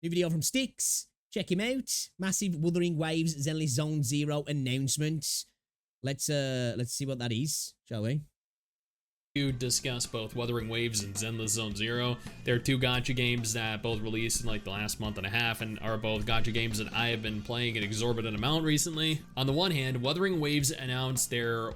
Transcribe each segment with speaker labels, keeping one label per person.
Speaker 1: New video from Sticks. Check him out. Massive Wuthering Waves Zenless Zone Zero announcement. Let's see what that is, shall we?
Speaker 2: To discuss both Wuthering Waves and Zenless Zone Zero. They're two gacha games that both released in like the last month and a half and are both gacha games that I have been playing an exorbitant amount recently. On the one hand, Wuthering Waves announced their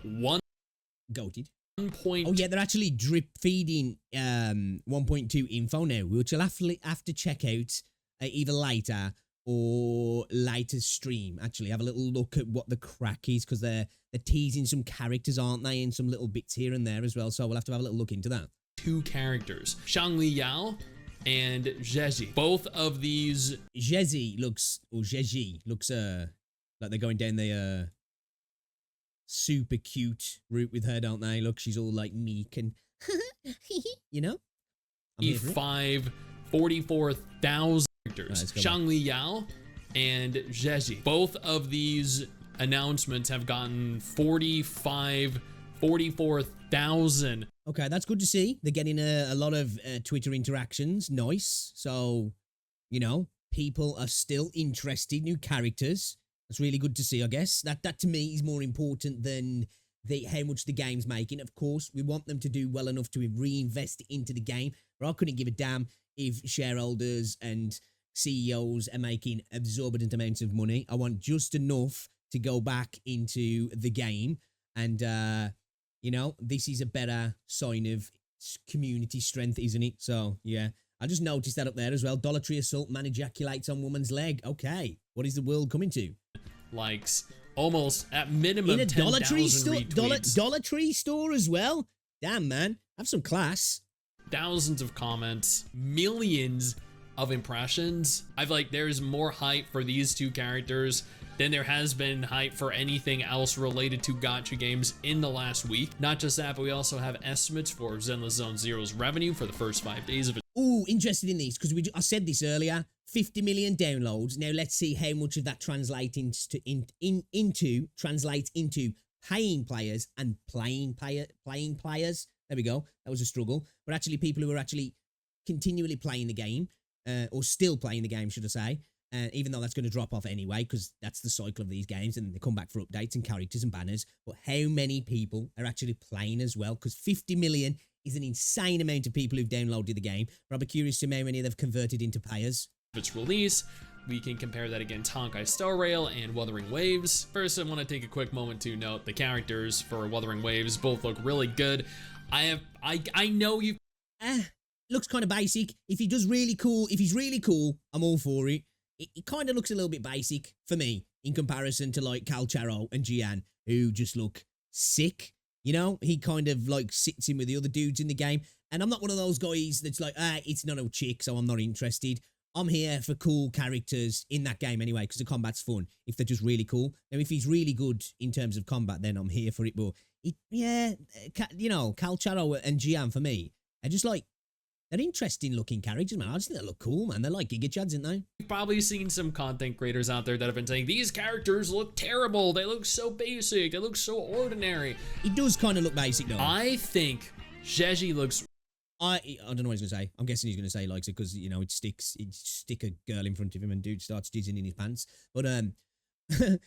Speaker 1: Goated.
Speaker 2: Oh
Speaker 1: yeah, they're actually drip feeding 1.2 info now, which you'll have to check out either later or later stream. Actually, have a little look at what the crack is, because they're teasing some characters, aren't they, and some little bits here and there as well. So we'll have to have a little look into that.
Speaker 2: Two characters, Shangli Yao and Zhezhi. Both of these
Speaker 1: Zhezhi looks like they're going down the super cute route with her, don't they? Look, she's all like meek and you know.
Speaker 2: 44,000 characters. Shangli Yao and Zhezhi. Both of these announcements have gotten 44,000.
Speaker 1: Okay, that's good to see. They're getting a lot of Twitter interactions. Nice. So, you know, people are still interested. New characters. That's really good to see, I guess. That to me is more important than how much the game's making. Of course, we want them to do well enough to reinvest into the game. But I couldn't give a damn if shareholders and CEOs are making exorbitant amounts of money. I want just enough to go back into the game. And, you know, this is a better sign of community strength, isn't it? So, yeah. I just noticed that up there as well. Dollar Tree assault, man ejaculates on woman's leg. Okay. What is the world coming to?
Speaker 2: Likes almost at minimum
Speaker 1: in a Dollar Tree store,
Speaker 2: retweets.
Speaker 1: Dollar Tree store as well. Damn, man, have some class.
Speaker 2: Thousands of comments, millions of impressions. There's more hype for these two characters than there has been hype for anything else related to gacha games in the last week. Not just that, but we also have estimates for Zenless Zone Zero's revenue for the first 5 days of it.
Speaker 1: Ooh, interested in these, because I said this earlier. 50 million downloads. Now let's see how much of that translates into paying players and playing players. There we go. That was a struggle. But actually people who are actually continually playing the game, or still playing the game, should I say, even though that's going to drop off anyway, because that's the cycle of these games, and they come back for updates and characters and banners. But how many people are actually playing as well? Because 50 million is an insane amount of people who've downloaded the game. But I'll be curious to know how many they've converted into payers.
Speaker 2: Its release. We can compare that against Honkai Star Rail and Wuthering Waves. First, I want to take a quick moment to note the characters for Wuthering Waves both look really good. I know you.
Speaker 1: Looks kind of basic. If he's really cool, I'm all for it. It kind of looks a little bit basic for me in comparison to like Calcharo and Gian, who just look sick. You know, he kind of like sits in with the other dudes in the game. And I'm not one of those guys that's like, it's not a chick, so I'm not interested. I'm here for cool characters in that game anyway, because the combat's fun, if they're just really cool. Now, if he's really good in terms of combat, then I'm here for it. But, you know, Calcharo and Gian, for me, are just like, they're interesting looking characters, man. I just think they look cool, man. They're like Giga Chads, aren't they?
Speaker 2: You've probably seen some content creators out there that have been saying, these characters look terrible. They look so basic. They look so ordinary.
Speaker 1: It does kind of look basic, though.
Speaker 2: I think Zhezhi looks...
Speaker 1: I don't know what he's going to say. I'm guessing he's going to say he likes it because, you know, he'd stick a girl in front of him and dude starts jizzing in his pants. But, he's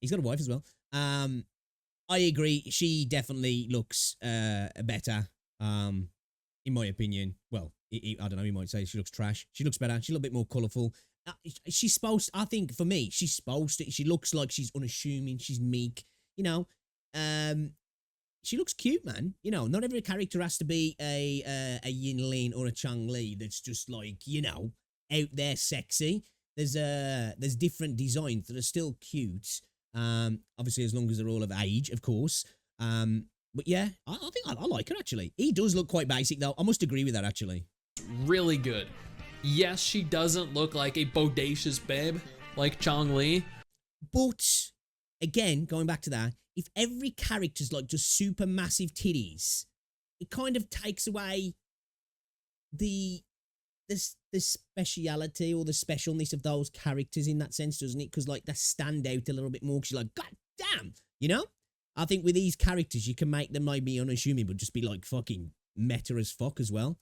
Speaker 1: got a wife as well. I agree. She definitely looks better, in my opinion. Well, I don't know. You might say she looks trash. She looks better. She's a little bit more colourful. I think for me, she looks like she's unassuming. She's meek, you know. She looks cute, man. You know, not every character has to be a Yin Lin or a Chang Li that's just like, you know, out there sexy. There's different designs that are still cute. Obviously, as long as they're all of age, of course. But yeah, I think I like her, actually. He does look quite basic, though. I must agree with that, actually.
Speaker 2: Really good. Yes, she doesn't look like a bodacious babe like Chang Li.
Speaker 1: But, again, going back to that, if every character's like just super massive titties, it kind of takes away the speciality or the specialness of those characters in that sense, doesn't it? Because like they stand out a little bit more because you're like, God damn, you know? I think with these characters, you can make them like be unassuming, but just be like fucking meta as fuck as well.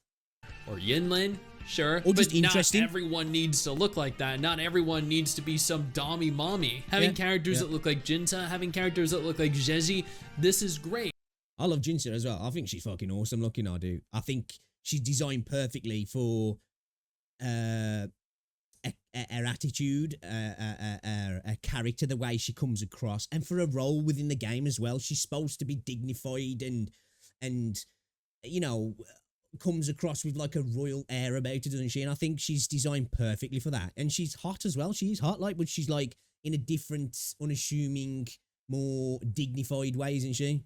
Speaker 2: Or Yinlin, Sure,
Speaker 1: Or just
Speaker 2: but
Speaker 1: interesting.
Speaker 2: not everyone needs to look like that. Not everyone needs to be some dommy mommy. Having characters that look like Jinta, having characters that look like ZZZ, this is great.
Speaker 1: I love Jinta as well. I think she's fucking awesome looking, I do. I think she's designed perfectly for her attitude, her character, the way she comes across, and for a role within the game as well. She's supposed to be dignified and you know, comes across with like a royal air about her, doesn't she? And I think she's designed perfectly for that. And she's hot as well. She's hot, like, but she's like in a different, unassuming, more dignified way, isn't she?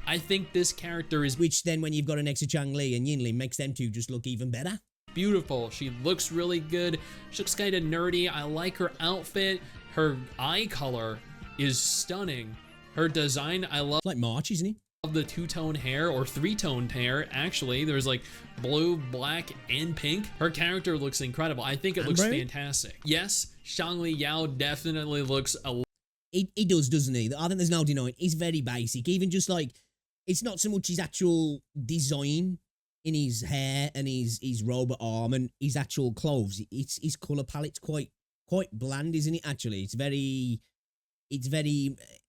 Speaker 2: I think this character is
Speaker 1: Which then, when you've got an extra Chang Li and Yin Li, makes them two just look even better.
Speaker 2: beautiful. She looks really good. She looks kind of nerdy. I like her outfit. Her eye color is stunning. Her design, I love.
Speaker 1: It's like March, isn't he?
Speaker 2: The two-tone hair, or three-toned hair, actually. There's like blue, black, and pink. Her character looks incredible. I think it looks fantastic. Yes, Shangli Yao definitely looks a
Speaker 1: He does, doesn't he? I think there's no denying. He's very basic. Even just like, it's not so much his actual design in his hair and his robot arm and his actual clothes. It's his color palette's quite bland, isn't it? Actually, it's very.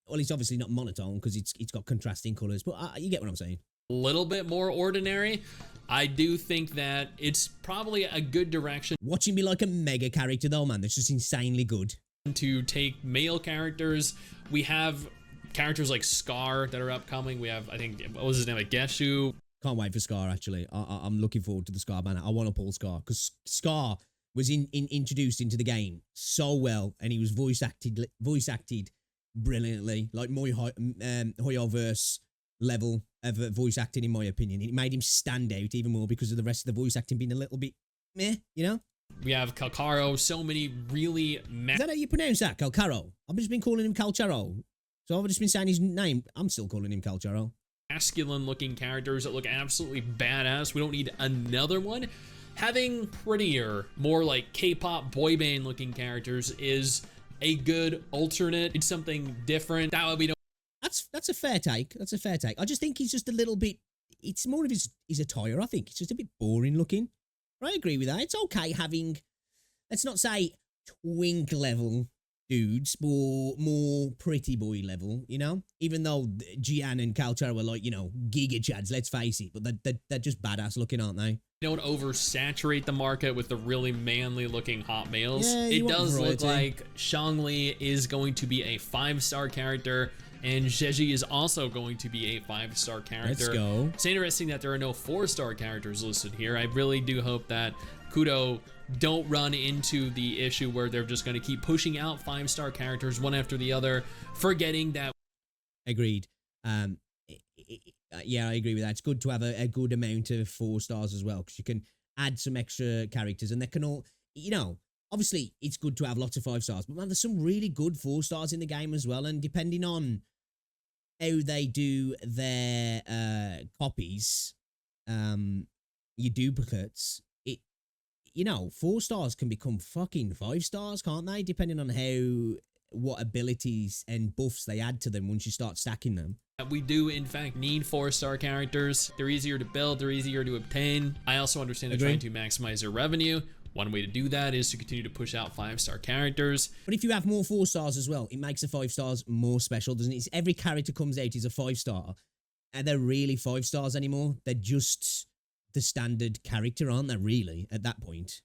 Speaker 1: Well, it's obviously not monotone because it's got contrasting colors, but you get what I'm saying.
Speaker 2: little bit more ordinary. I do think that it's probably a good direction
Speaker 1: Watch him be like a mega character though, man. That's just insanely good.
Speaker 2: to take male characters. We have characters like Scar that are upcoming. We have, I think, what was his name, like Geshu.
Speaker 1: Can't wait for Scar, actually. I'm looking forward to the Scar banner. I want to pull Scar because Scar was introduced into the game so well, and he was voice acted brilliantly, like my Hoyoverse level of voice acting, in my opinion. It made him stand out even more because of the rest of the voice acting being a little bit meh, you know?
Speaker 2: We have Kalkaro, so many really
Speaker 1: Is that how you pronounce that, Calcaro? I've just been calling him Calcharo. So I've just been saying his name. I'm still calling him Calcharo.
Speaker 2: masculine looking characters that look absolutely badass. We don't need another one. Having prettier, more like K-pop boy band looking characters is a good alternate. It's something different. That would be no.
Speaker 1: That's a fair take. That's a fair take. I just think he's just a little bit. It's more of his attire. I think it's just a bit boring looking. I agree with that. It's okay having, let's not say twink level dudes, but more pretty boy level. You know, even though Jian and Kalchar were like, you know, giga chads. Let's face it, but they're just badass looking, aren't they?
Speaker 2: Don't oversaturate the market with the really manly looking hot males.
Speaker 1: Yeah,
Speaker 2: it does look
Speaker 1: variety.
Speaker 2: like Shangli is going to be a 5-star character, and Zheji is also going to be a 5-star character.
Speaker 1: Let's go.
Speaker 2: It's interesting that there are no 4-star characters listed here. I really do hope that Kudo don't run into the issue where they're just going to keep pushing out 5-star characters one after the other, forgetting that.
Speaker 1: Agreed. Yeah, I agree with that. It's good to have a good amount of 4 stars as well, because you can add some extra characters and they can all, you know, obviously it's good to have lots of 5 stars, but man, there's some really good 4 stars in the game as well. And depending on how they do their copies, your duplicates, it, you know, 4 stars can become fucking 5 stars, can't they? Depending on what abilities and buffs they add to them once you start stacking them.
Speaker 2: We do, in fact, need 4-star characters. They're easier to build, they're easier to obtain. I also understand they're trying to maximize their revenue. One way to do that is to continue to push out 5-star characters.
Speaker 1: But if you have more 4 stars as well, it makes the 5 stars more special, doesn't it? Every character comes out is a 5-star, and they're really 5 stars anymore. They're just the standard character, aren't they, really, at that point?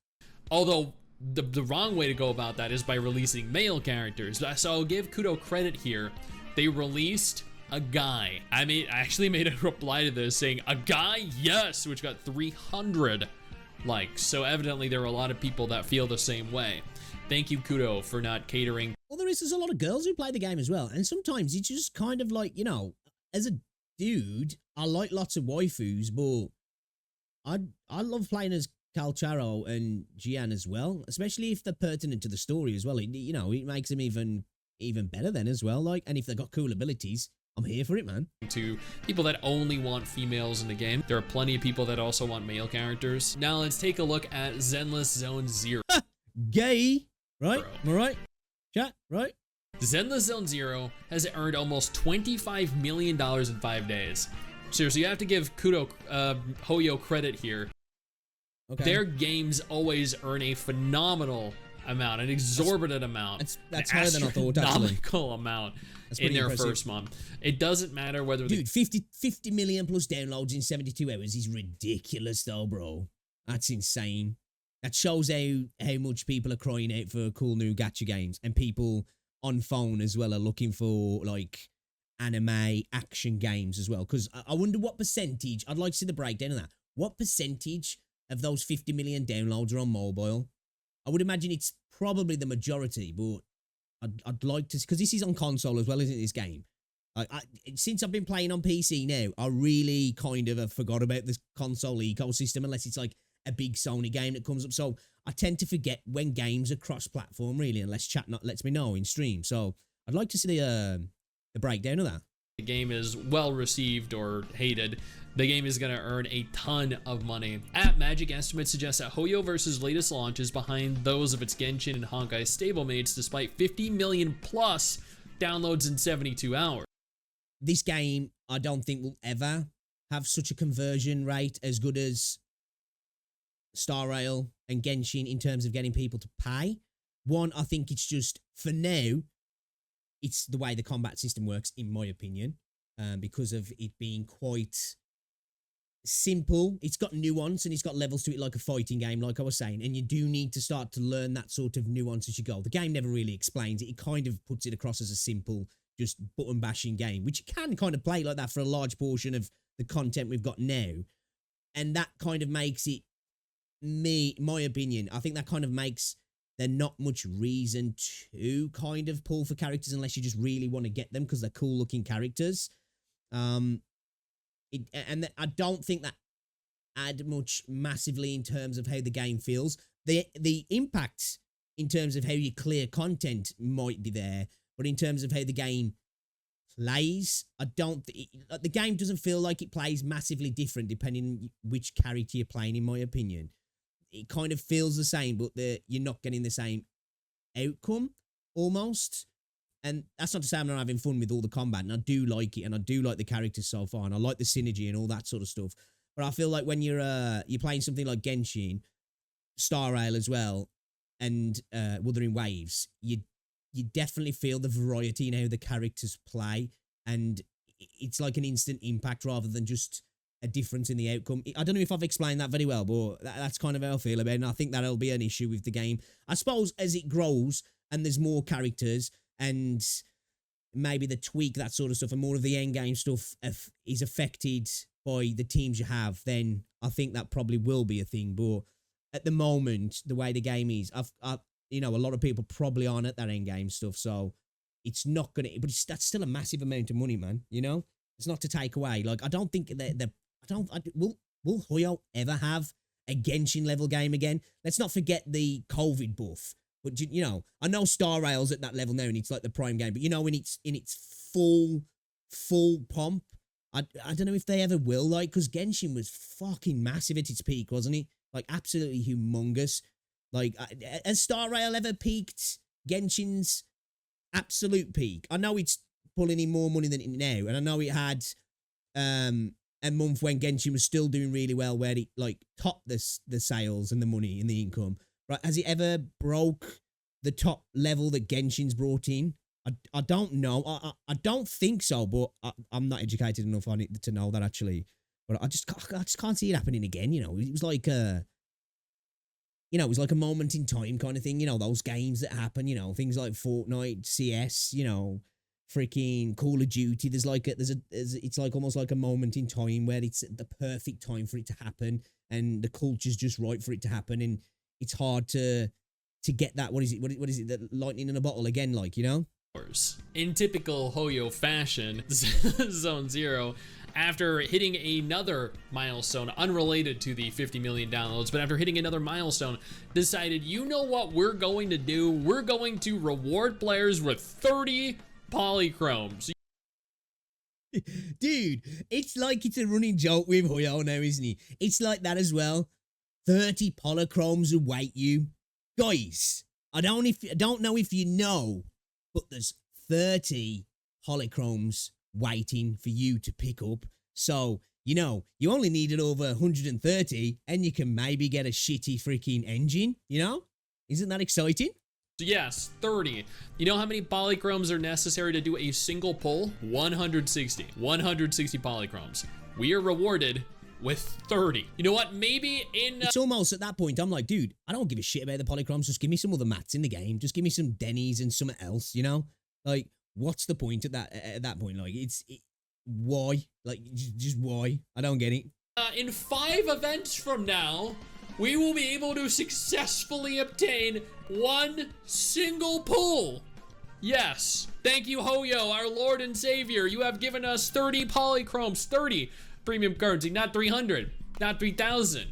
Speaker 2: Although, the wrong way to go about that is by releasing male characters. So I'll give Kudo credit here. They released a guy. I actually made a reply to this saying, a guy? Yes, which got 300 likes. So evidently there are a lot of people that feel the same way. Thank you, Kudo, for not catering.
Speaker 1: Well, there's a lot of girls who play the game as well. And sometimes it's just kind of like, you know, as a dude, I like lots of waifus, but I love playing as Calcharo and Jian as well, especially if they're pertinent to the story as well. It makes them even better then as well. Like, and if they've got cool abilities, I'm here for it, man.
Speaker 2: To people that only want females in the game, there are plenty of people that also want male characters. Now let's take a look at Zenless Zone Zero.
Speaker 1: Gay, right?
Speaker 2: Bro.
Speaker 1: Am I right? Chat, right?
Speaker 2: Zenless Zone Zero has earned almost $25 million in 5 days. Seriously, you have to give Kudo Hoyo credit here.
Speaker 1: Okay.
Speaker 2: Their games always earn a phenomenal amount, an exorbitant amount,
Speaker 1: that's
Speaker 2: an
Speaker 1: higher than I thought, actually.
Speaker 2: astronomical amount in their
Speaker 1: impressive.
Speaker 2: first month. It doesn't matter whether
Speaker 1: Dude, 50 million plus downloads in 72 hours is ridiculous though, bro. That's insane. That shows how much people are crying out for cool new gacha games, and people on phone as well are looking for like anime action games as well. Because I wonder what percentage, I'd like to see the breakdown of that. What percentage of those 50 million downloads are on mobile? I would imagine it's probably the majority, but I'd like to, because this is on console as well, isn't it, this game? Since I've been playing on PC now, I really kind of have forgot about this console ecosystem, unless it's like a big Sony game that comes up. So I tend to forget when games are cross-platform, really, unless chat not lets me know in stream. So I'd like to see the breakdown of that.
Speaker 2: the game is well received or hated, the game is going to earn a ton of money. At Magic, estimates suggest that Hoyoverse's latest launch is behind those of its Genshin and Honkai stablemates, despite 50 million plus downloads in 72 hours.
Speaker 1: This game, I don't think will ever have such a conversion rate as good as Star Rail and Genshin in terms of getting people to pay. One, I think it's just, for now, it's the way the combat system works, in my opinion, because of it being quite simple. It's got nuance and it's got levels to it like a fighting game, like I was saying, and you do need to start to learn that sort of nuance as you go. The game never really explains it. It kind of puts it across as a simple, just button bashing game, which you can kind of play like that for a large portion of the content we've got now. And that kind of makes it, my opinion, I think that kind of makes there not much reason to kind of pull for characters unless you just really want to get them because they're cool looking characters. And I don't think that add much massively in terms of how the game feels. The impact in terms of how you clear content might be there, but in terms of how the game plays, I don't. The game doesn't feel like it plays massively different depending which character you're playing. In my opinion, it kind of feels the same, but you're not getting the same outcome almost. And that's not to say I'm not having fun with all the combat, and I do like it, and I do like the characters so far, and I like the synergy and all that sort of stuff. But I feel like when you're playing something like Genshin, Star Rail as well, and Wuthering Waves, you definitely feel the variety in how the characters play, and it's like an instant impact rather than just a difference in the outcome. I don't know if I've explained that very well, but that's kind of how I feel about it, and I think that'll be an issue with the game. I suppose as it grows and there's more characters and maybe the tweak, that sort of stuff, and more of the end game stuff is affected by the teams you have, then I think that probably will be a thing. But at the moment, the way the game is, a lot of people probably aren't at that end game stuff, so it's not gonna. But that's still a massive amount of money, man. You know, it's not to take away. Like, I don't think will Hoyo ever have a Genshin level game again? Let's not forget the COVID buff. But I know Star Rail's at that level now, and it's like the prime game. But when it's in its full pomp, I don't know if they ever will. Like, because Genshin was fucking massive at its peak, wasn't it? Like, absolutely humongous. Like, has Star Rail ever peaked Genshin's absolute peak? I know it's pulling in more money than it now, and I know it had a month when Genshin was still doing really well, where it like topped the sales and the money and the income. Right? Has it ever broke the top level that Genshin's brought in? I don't know. I don't think so, but I'm not educated enough on it to know that, actually. But I just can't see it happening again. It was like it was like a moment in time kind of thing. Those games that happen. Things like Fortnite, CS. Freaking Call of Duty. It's like almost like a moment in time where it's the perfect time for it to happen, and the culture's just right for it to happen, and it's hard to get that. What is it? What is it? The lightning in a bottle again, like,
Speaker 2: In typical Hoyo fashion, Zone Zero, after hitting another milestone unrelated to the 50 million downloads, but after hitting another milestone, decided, you know what we're going to do? We're going to reward players with 30 polychromes.
Speaker 1: Dude, it's like it's a running joke with Hoyo now, isn't it? It's like that as well. 30 polychromes await you. Guys, I don't know if you know, but there's 30 polychromes waiting for you to pick up. So you know, you only needed over 130 and you can maybe get a shitty freaking engine, you know? Isn't that exciting?
Speaker 2: So yes, 30. You know how many polychromes are necessary to do a single pull? 160. 160 polychromes. We are rewarded with 30. You know what? Maybe in...
Speaker 1: It's almost at that point, I'm like, dude, I don't give a shit about the polychromes. Just give me some other mats in the game. Just give me some Denny's and something else, you know? Like, what's the point at that point? Like, why? Like, just why? I don't get it.
Speaker 2: In 5 events from now, we will be able to successfully obtain one single pull. Yes. Thank you, Hoyo, our Lord and Savior. You have given us 30 polychromes, 30 premium currency, not 300, not 3,000.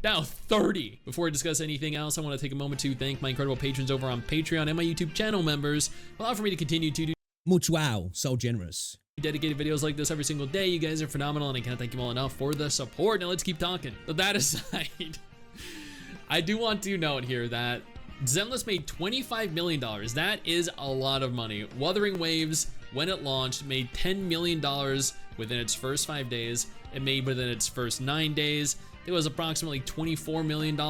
Speaker 2: Now 30. Before I discuss anything else, I want to take a moment to thank my incredible patrons over on Patreon and my YouTube channel members who allow for me to continue to do
Speaker 1: much wow, so generous.
Speaker 2: Dedicated videos like this every single day. You guys are phenomenal, and I can't thank you all enough for the support. Now let's keep talking. But that aside, I do want to note here that Zenless made $25 million. That is a lot of money. Wuthering Waves, when it launched, made $10 million within its first 5 days. It made within its first 9 days. It was approximately $24 million.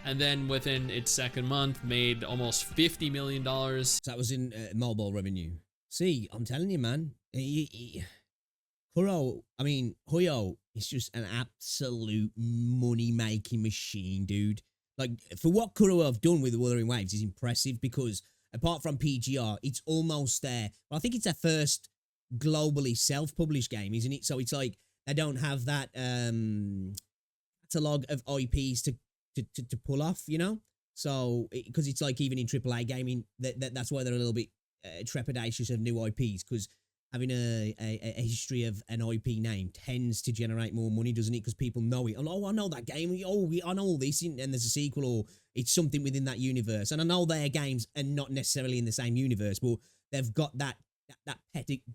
Speaker 2: And then within its second month, made almost $50 million.
Speaker 1: So that was in mobile revenue. See, I'm telling you, man. Hoyo is just an absolute money-making machine, dude. Like, for what Kuro have done with the Wuthering Waves is impressive because apart from PGR, it's almost there. Well, I think it's their first globally self-published game, isn't it? So it's like they don't have that catalog of IPs to pull off, you know? So, because it's like even in AAA gaming, that's why they're a little bit trepidatious of new IPs, because having a history of an IP name tends to generate more money, doesn't it? Because people know it. Oh, I know that game. Oh, I know all this, and there's a sequel, or it's something within that universe. And I know their games are not necessarily in the same universe, but they've got that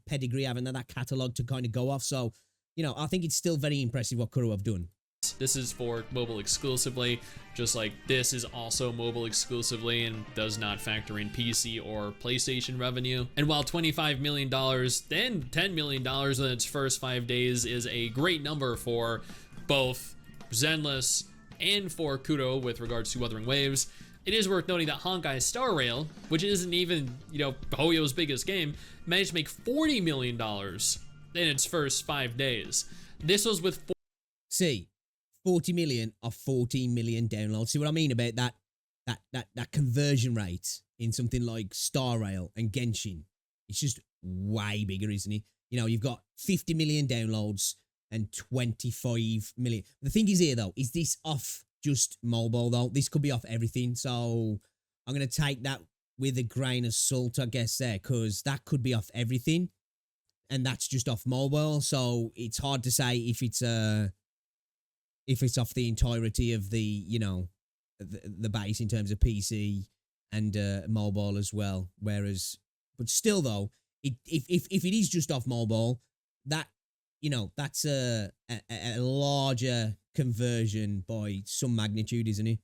Speaker 1: pedigree, having that catalog to kind of go off. So, you know, I think it's still very impressive what Kuro have done.
Speaker 2: This is for mobile exclusively, just like this is also mobile exclusively and does not factor in PC or PlayStation revenue. And while $25 million, then $10 million in its first 5 days is a great number for both Zenless and for Kuro with regards to Wuthering Waves, it is worth noting that Honkai Star Rail, which isn't even, you know, Hoyo's biggest game, managed to make $40 million in its first 5 days. This was with
Speaker 1: 40 million of 14 million downloads. See what I mean about that conversion rate in something like Star Rail and Genshin? It's just way bigger, isn't it? You know, you've got 50 million downloads and 25 million. The thing is here, though, is this off just mobile, though? This could be off everything. So I'm going to take that with a grain of salt, I guess, there, because that could be off everything. And that's just off mobile. So it's hard to say if it's off the entirety of the, you know, the base in terms of PC and mobile as well. Whereas, but still though, if it is just off mobile, that, you know, that's a larger conversion by some magnitude, isn't it?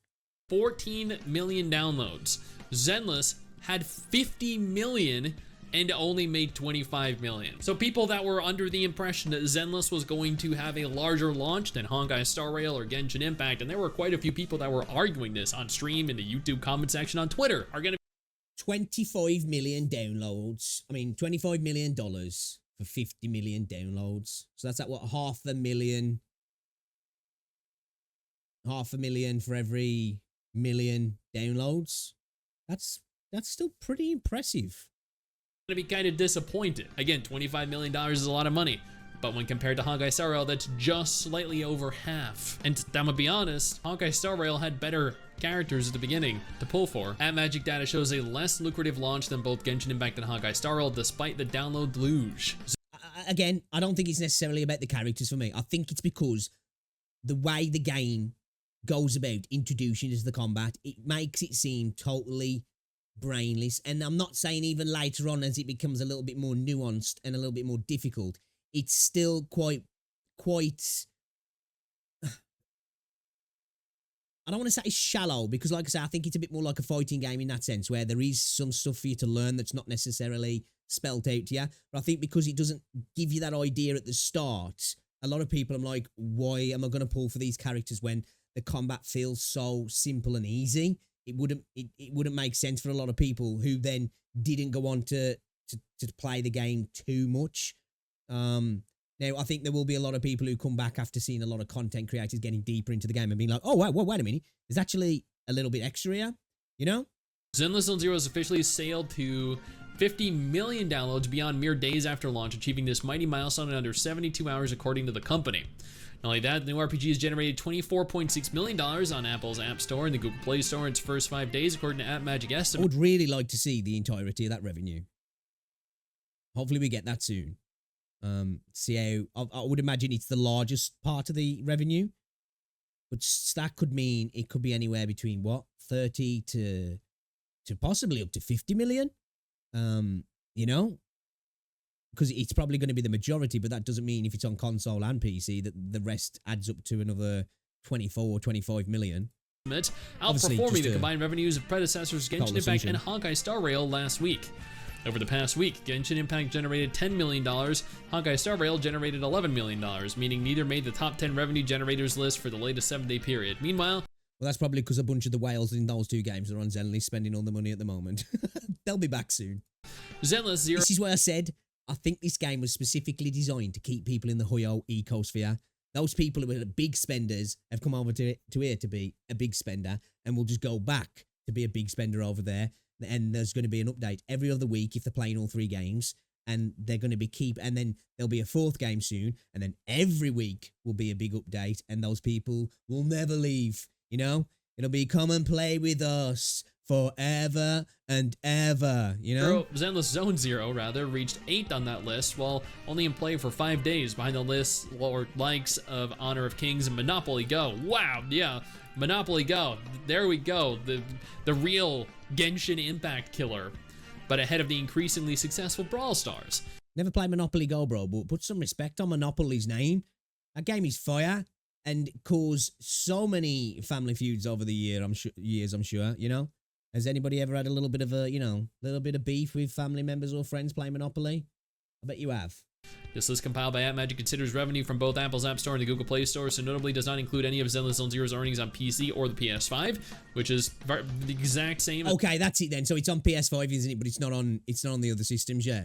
Speaker 2: 14 million downloads. Zenless had 50 million and only made 25 million. So people that were under the impression that Zenless was going to have a larger launch than Honkai Star Rail or Genshin Impact, and there were quite a few people that were arguing this on stream, in the YouTube comment section, on Twitter, are gonna
Speaker 1: 25 million downloads. I mean, $25 million for 50 million downloads. So that's at what, half a million for every million downloads. That's still pretty impressive.
Speaker 2: Gonna be kind of disappointed. Again, $25 million is a lot of money, but when compared to Honkai Star Rail, that's just slightly over half. And I'm gonna be honest, Honkai Star Rail had better characters at the beginning to pull for. At Magic Data shows a less lucrative launch than both Genshin Impact and Honkai Star Rail, despite the download luge.
Speaker 1: Again, I don't think it's necessarily about the characters for me. I think it's because the way the game goes about introducing us to the combat, it makes it seem totally brainless. And I'm not saying even later on as it becomes a little bit more nuanced and a little bit more difficult, it's still quite I don't want to say it's shallow, because like I say, I think it's a bit more like a fighting game in that sense, where there is some stuff for you to learn that's not necessarily spelt out to you. But I think because it doesn't give you that idea at the start, A lot of people, I'm like, why am I going to pull for these characters when the combat feels so simple and easy? It wouldn't make sense for a lot of people who then didn't go on to play the game too much. Now, I think there will be a lot of people who come back after seeing a lot of content creators getting deeper into the game and being like, oh, wow, wait a minute. There's actually a little bit extra here, you know?
Speaker 2: Zenless Zone Zero has officially sailed to 50 million downloads beyond mere days after launch, achieving this mighty milestone in under 72 hours according to the company. Not only that, the new RPG has generated $24.6 million on Apple's App Store and the Google Play Store in its first 5 days, according to AppMagic
Speaker 1: I
Speaker 2: estimates.
Speaker 1: would really like to see the entirety of that revenue. Hopefully we get that soon. See how, I would imagine it's the largest part of the revenue, but that could mean it could be anywhere between 30 to possibly up to 50 million. You know, because it's probably going to be the majority, but that doesn't mean if it's on console and PC that the rest adds up to another 24 or 25 million.
Speaker 2: Outperforming the combined revenues of predecessors Genshin Impact and Honkai Star Rail last week. Over the past week, Genshin Impact generated $10 million, Honkai Star Rail generated $11 million, meaning neither made the top 10 revenue generators list for the latest 7-day period. Meanwhile,
Speaker 1: well, that's probably because a bunch of the whales in those two games are on Zenless spending all the money at the moment. They'll be back soon.
Speaker 2: Zenless Zero.
Speaker 1: This is why I said I think this game was specifically designed to keep people in the Hoyo ecosphere. Those people who are big spenders have come over to here to be a big spender and will just go back to be a big spender over there. And there's going to be an update every other week if they're playing all 3 games. And they're going to be and then there'll be a 4th game soon. And then every week will be a big update. And those people will never leave. You know, it'll be come and play with us forever and ever, you know?
Speaker 2: Zenless Zone Zero, reached 8th on that list, while only in play for 5 days behind the list or likes of Honor of Kings and Monopoly Go. Wow, yeah, Monopoly Go. There we go, the real Genshin Impact killer, but ahead of the increasingly successful Brawl Stars.
Speaker 1: Never played Monopoly Go, bro, but put some respect on Monopoly's name. That game is fire and caused so many family feuds over the years, I'm sure, you know? Has anybody ever had a little bit of beef with family members or friends playing Monopoly? I bet you have.
Speaker 2: This list compiled by AppMagic considers revenue from both Apple's App Store and the Google Play Store, so notably does not include any of Zenless Zone Zero's earnings on PC or the PS5, which is the exact same.
Speaker 1: Okay, that's it then. So it's on PS5, isn't it? But it's not on the other systems, yeah.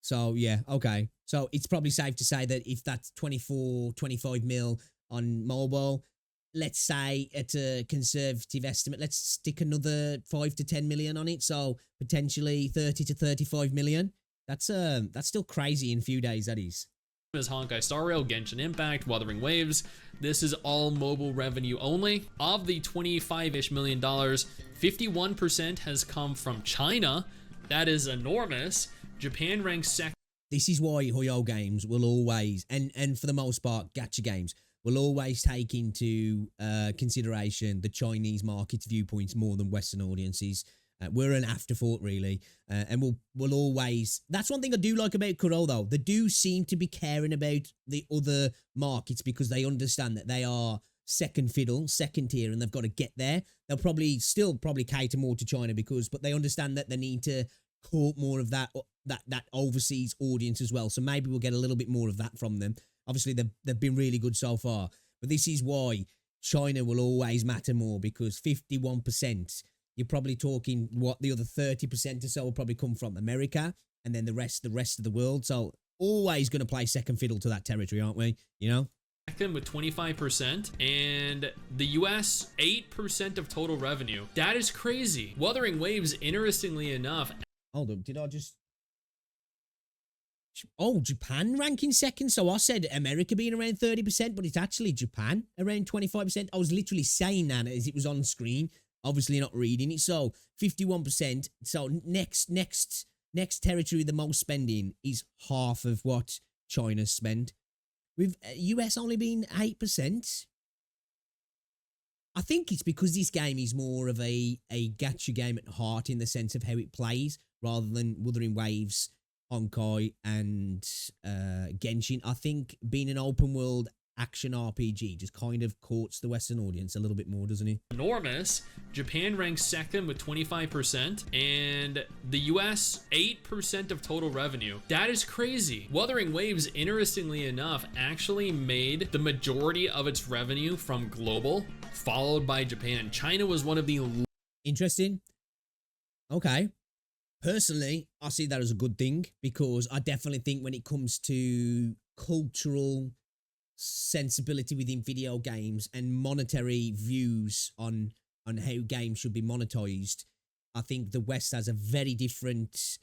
Speaker 1: So yeah, okay. So it's probably safe to say that if that's 25 mil on mobile, let's say at a conservative estimate, let's stick another 5 to 10 million on it. So potentially 30 to 35 million. That's still crazy in a few days, that is.
Speaker 2: As Honkai Star Rail, Genshin Impact, Wuthering Waves, this is all mobile revenue only. Of the $25-ish million, 51% has come from China. That is enormous. Japan ranks second.
Speaker 1: This is why Hoyo games will always, and for the most part, gacha games, will always take into consideration the Chinese market's viewpoints more than Western audiences. We're an afterthought, really, and we'll always. That's one thing I do like about Kuro, though. They do seem to be caring about the other markets because they understand that they are second fiddle, second tier, and they've got to get there. They'll probably cater more to China but they understand that they need to court more of that overseas audience as well. So maybe we'll get a little bit more of that from them. Obviously, they've been really good so far, but this is why China will always matter more because 51%. You're probably talking the other 30% or so will probably come from America, and then the rest of the world. So always going to play second fiddle to that territory, aren't we? You know.
Speaker 2: With 25%, and the US 8% of total revenue. That is crazy. Wuthering Waves, interestingly enough.
Speaker 1: Hold up, did I just? Oh, Japan ranking second. So I said America being around 30%, but it's actually Japan around 25%. I was literally saying that as it was on screen. Obviously not reading it. So 51%. So next territory, the most spending is half of what China's spent. With US only being 8%. I think it's because this game is more of a gacha game at heart in the sense of how it plays rather than Wuthering Waves, Honkai and Genshin. I think being an open world action RPG just kind of courts the Western audience a little bit more, doesn't he?
Speaker 2: Enormous. Japan ranks second with 25%, and the US 8% of total revenue. That is crazy. Wuthering Waves, interestingly enough, actually made the majority of its revenue from global, followed by Japan. China was one of the...
Speaker 1: Interesting. Okay. Personally, I see that as a good thing, because I definitely think when it comes to cultural sensibility within video games and monetary views on how games should be monetized, I think the West has a very different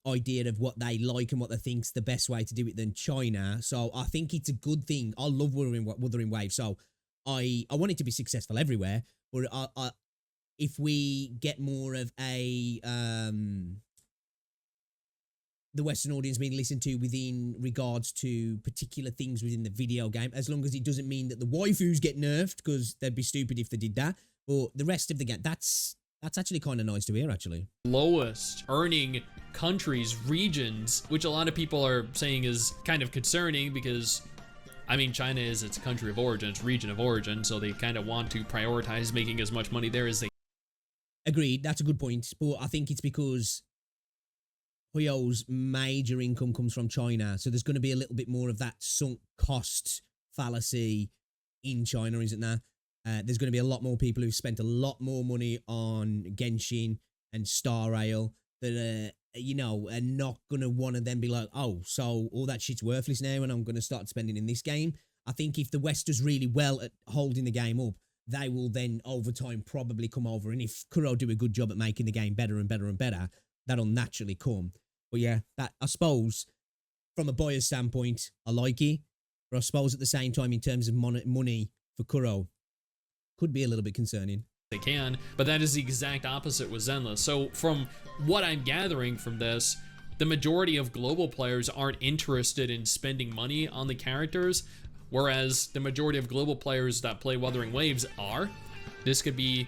Speaker 1: idea of what they like and what they think's the best way to do it than China. So I think it's a good thing. I love Wuthering Waves, so I want it to be successful everywhere, but if we get more of a the Western audience being listened to within regards to particular things within the video game, as long as it doesn't mean that the waifus get nerfed, because they'd be stupid if they did that. But the rest of the game, that's actually kind of nice to hear, actually.
Speaker 2: Lowest earning countries, regions, which a lot of people are saying is kind of concerning, because I mean, China is its country of origin, its region of origin, so they kind of want to prioritize making as much money there as they...
Speaker 1: Agreed, that's a good point, but I think it's because Huyo's major income comes from China, so there's going to be a little bit more of that sunk cost fallacy in China, isn't there? There's going to be a lot more people who've spent a lot more money on Genshin and Star Rail that are not going to want to then be like, oh, so all that shit's worthless now and I'm going to start spending in this game. I think if the West does really well at holding the game up, they will then over time probably come over, and if Kuro do a good job at making the game better and better and better, that'll naturally come. But yeah, that, I suppose, from a buyer's standpoint, I like it, but I suppose at the same time, in terms of money for Kuro, could be a little bit concerning.
Speaker 2: They can, but that is the exact opposite with Zenless. So from what I'm gathering from this, the majority of global players aren't interested in spending money on the characters, whereas the majority of global players that play Wuthering Waves are. This could be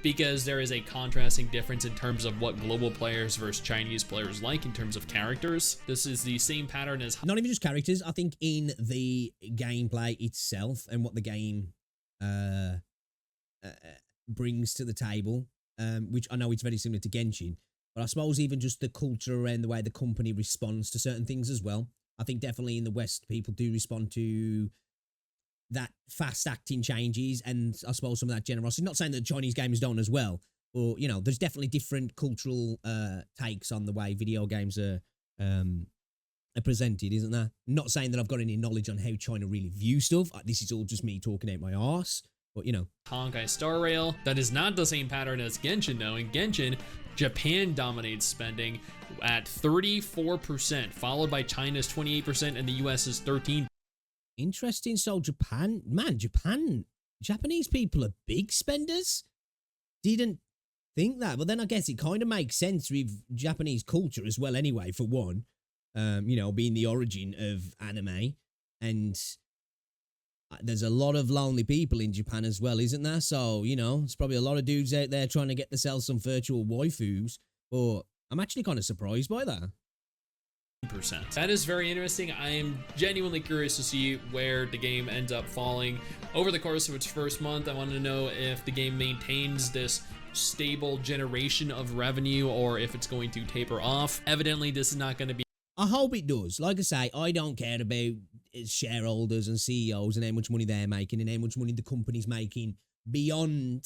Speaker 2: because there is a contrasting difference in terms of what global players versus Chinese players like in terms of characters. This is the same pattern as...
Speaker 1: Not even just characters, I think in the gameplay itself and what the game brings to the table, which I know it's very similar to Genshin, but I suppose even just the culture around the way the company responds to certain things as well. I think definitely in the West, people do respond to that fast-acting changes, and I suppose some of that generosity. Not saying that Chinese gamers don't as well, but, there's definitely different cultural takes on the way video games are presented, isn't there? Not saying that I've got any knowledge on how China really view stuff. This is all just me talking out my arse, but,
Speaker 2: Honkai Star Rail. That is not the same pattern as Genshin, though. In Genshin, Japan dominates spending at 34%, followed by China's 28% and the US's 13%.
Speaker 1: Interesting. So Japanese people are big spenders? Didn't think that, but then I guess it kind of makes sense with Japanese culture as well anyway, for one, being the origin of anime, and there's a lot of lonely people in Japan as well, isn't there? So, there's probably a lot of dudes out there trying to get themselves some virtual waifus, but I'm actually kind of surprised by that.
Speaker 2: That is very interesting. I am genuinely curious to see where the game ends up falling over the course of its first month. I want to know if the game maintains this stable generation of revenue or if it's going to taper off. Evidently, this is not going to be...
Speaker 1: I hope it does. Like I say, I don't care about shareholders and CEOs and how much money they're making and how much money the company's making beyond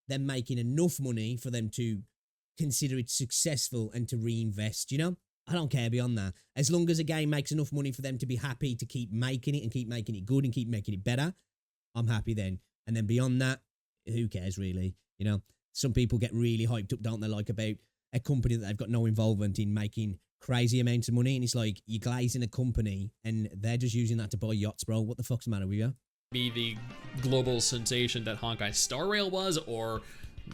Speaker 1: them making enough money for them to consider it successful and to reinvest, I don't care beyond that. As long as a game makes enough money for them to be happy to keep making it and keep making it good and keep making it better, I'm happy then. And then beyond that, who cares really? Some people get really hyped up, don't they, like about a company that they've got no involvement in making crazy amounts of money, and it's like you're glazing a company and they're just using that to buy yachts, bro. What the fuck's the matter with you?
Speaker 2: Be the global sensation that Honkai Star Rail was, or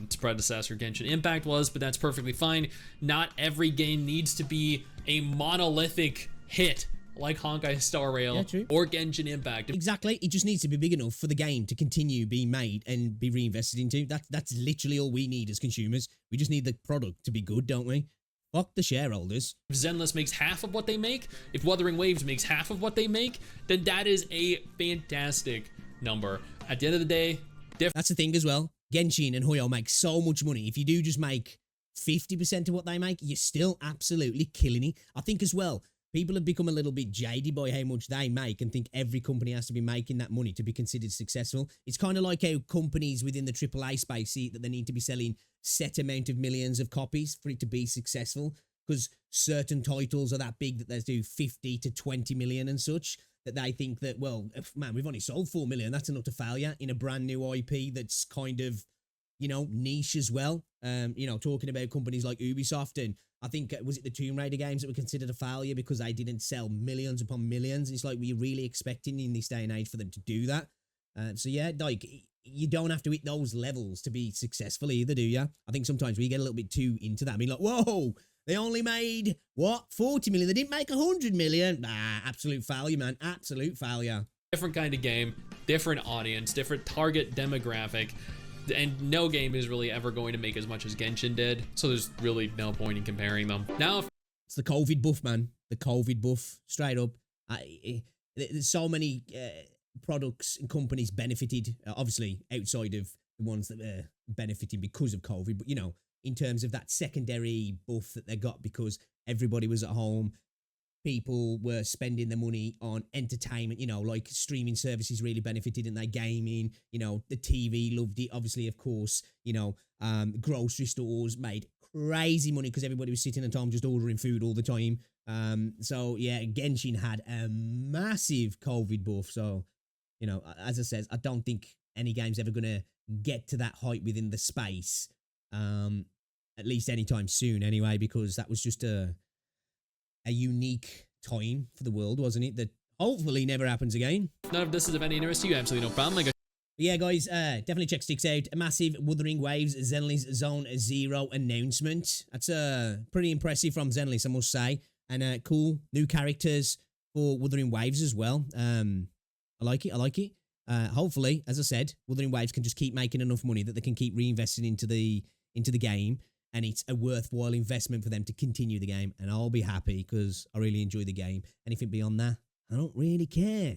Speaker 2: its predecessor Genshin Impact was, but that's perfectly fine. Not every game needs to be a monolithic hit like Honkai Star Rail or Genshin Impact.
Speaker 1: Exactly. It just needs to be big enough for the game to continue being made and be reinvested into. That's literally all we need as consumers. We just need the product to be good, don't we? Fuck the shareholders.
Speaker 2: If Zenless makes half of what they make, if Wuthering Waves makes half of what they make, then that is a fantastic number. At the end of the day,
Speaker 1: that's the thing as well. Genshin and Hoyo make so much money. If you do just make 50% of what they make, you're still absolutely killing it. I think as well, people have become a little bit jaded by how much they make and think every company has to be making that money to be considered successful. It's kind of like how companies within the AAA space see that they need to be selling set amount of millions of copies for it to be successful, because certain titles are that big that they do 50 to 20 million and such, that they think that, well, man, we've only sold 4 million. That's enough to failure in a brand new IP that's kind of, you know, niche as well. You know, talking about companies like Ubisoft, and I think, was it the Tomb Raider games that were considered a failure because they didn't sell millions upon millions? And it's like, were you really expecting in this day and age for them to do that? So yeah, like, you don't have to hit those levels to be successful either, do you? I think sometimes we get a little bit too into that. I mean, like, whoa, they only made, what, 40 million? They didn't make 100 million? Nah, absolute failure, man. Absolute failure.
Speaker 2: Different kind of game, different audience, different target demographic. And no game is really ever going to make as much as Genshin did, so there's really no point in comparing them. Now,
Speaker 1: it's the COVID buff, man. The COVID buff, straight up. There's so many products and companies benefited, obviously outside of the ones that are benefiting because of COVID, but you know, in terms of that secondary buff that they got because everybody was at home, people were spending their money on entertainment, you know, like streaming services really benefited in their gaming, you know, the TV loved it, obviously, of course, you know, grocery stores made crazy money because everybody was sitting at home just ordering food all the time. So yeah, Genshin had a massive COVID buff. So, you know, as I said, I don't think any game's ever going to get to that height within the space, at least anytime soon anyway, because that was just a unique time for the world, wasn't it? That hopefully never happens again.
Speaker 2: None of this is of any interest to you, absolutely no problem. But
Speaker 1: yeah, guys, definitely check Sticks out. A massive Wuthering Waves Zenless Zone Zero announcement. That's pretty impressive from Zenless, I must say. And cool new characters for Wuthering Waves as well. I like it. Hopefully, as I said, Wuthering Waves can just keep making enough money that they can keep reinvesting into the game. And it's a worthwhile investment for them to continue the game. And I'll be happy because I really enjoy the game. Anything beyond that, I don't really care.